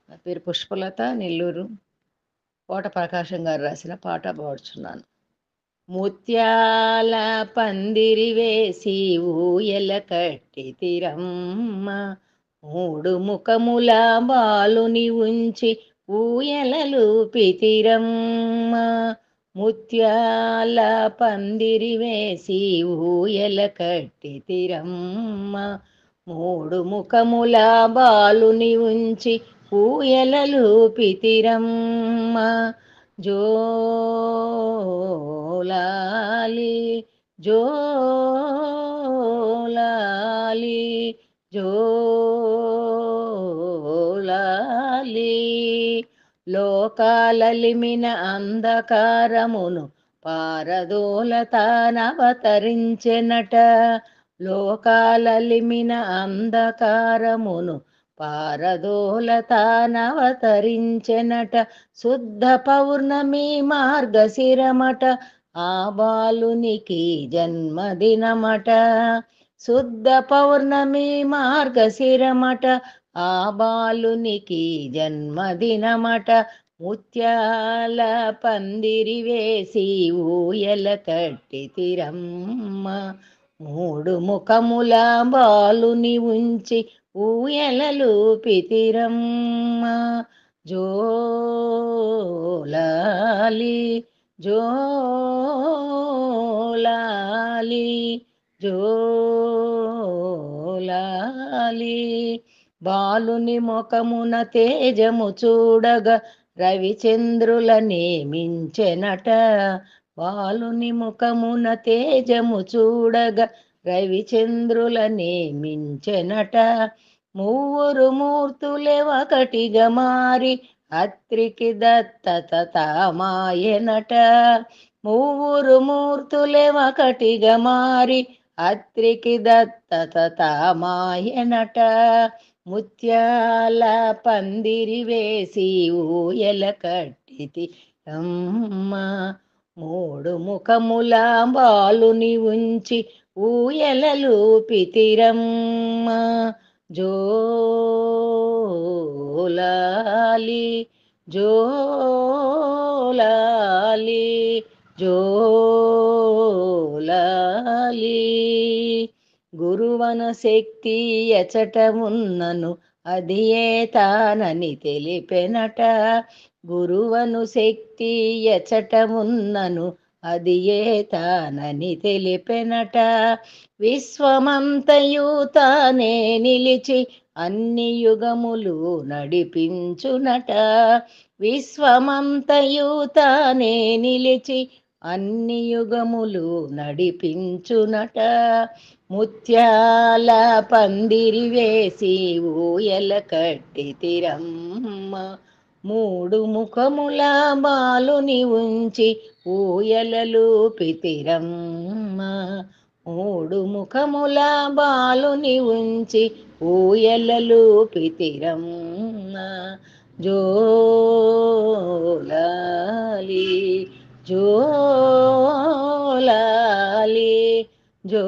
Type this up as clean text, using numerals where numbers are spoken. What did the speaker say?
నా పేరు పుష్పలత, నెల్లూరు. కోట ప్రకాశం గారు రాసిన పాట పాడుచున్నాను. ముత్యాల పందిరి వేసి ఊయల కట్టితిరమ్మ, మూడు ముఖముల బాలుని ఉంచి ఊయలలూపితిరమ్మ. ముత్యాల పందిరి వేసి ఊయల కట్టితిరమ్మ, మూడు ముఖముల బాలుని ఉంచి ఊయలలూపితిరమ్మ. జోలాలి జోలాలి జోలాలి, లోకాలలిమిన అంధకారమును పారదోలతానవతరించెనట. లోకాలలిమిన అంధకారమును పారదోలతానవతరించెనట. శుద్ధ పౌర్ణమి మార్గశిరమట, ఆ బాలునికి జన్మదినమట. శుద్ధ పౌర్ణమి మార్గశిరమట, ఆ బాలునికి జన్మదినమట. ముత్యాల పందిరి వేసి ఊయల కట్టితిరమ్మ, మూడు ముఖముల బాలుని ఉంచి ఊయలలూపితిరమ్మ. జోలాలి జోలాలి జోలాలి, బాలుని ముఖమున తేజము చూడగా రవిచంద్రుల నేమించెనట. బాలుని ముఖమున తేజము చూడగా రవిచంద్రుల నేమించెనట. మూవురు మూర్తులే ఒకటిగా మారి అత్రికి దత్తత తామాయనట. మూవురు మూర్తులే ఒకటిగా మారి అత్రికి దత్తత తామాయనట. ముత్యాల పందిరి వేసి ఊయల కట్టితి అమ్మ, మూడు ముఖముల బాలుని ఉంచి ఊయలలూపితిరమ్మ. జోలాలి జోలాలి జోలాలి, గురువన శక్తి ఎచట ఉన్నను అది ఏ తానని తెలిపెనట. గురువను శక్తి ఎచట ఉన్నను అది ఏ తానని తెలిపెనట. విశ్వమంతయు తానే నిలిచి అన్ని యుగములు నడిపించునట. విశ్వమంతయు తానే నిలిచి అన్ని యుగములు నడిపించునట. ముత్యాల పందిరి వేసి ఊయల కట్టితిరమ్మ, మూడు ముఖముల బాలుని ఉంచి ఊయలలూపితిరమ్మ. మూడు ముఖముల బాలుని ఉంచి ఊయలలూపితిరమ్మ. జోలాలి జోలాలి జో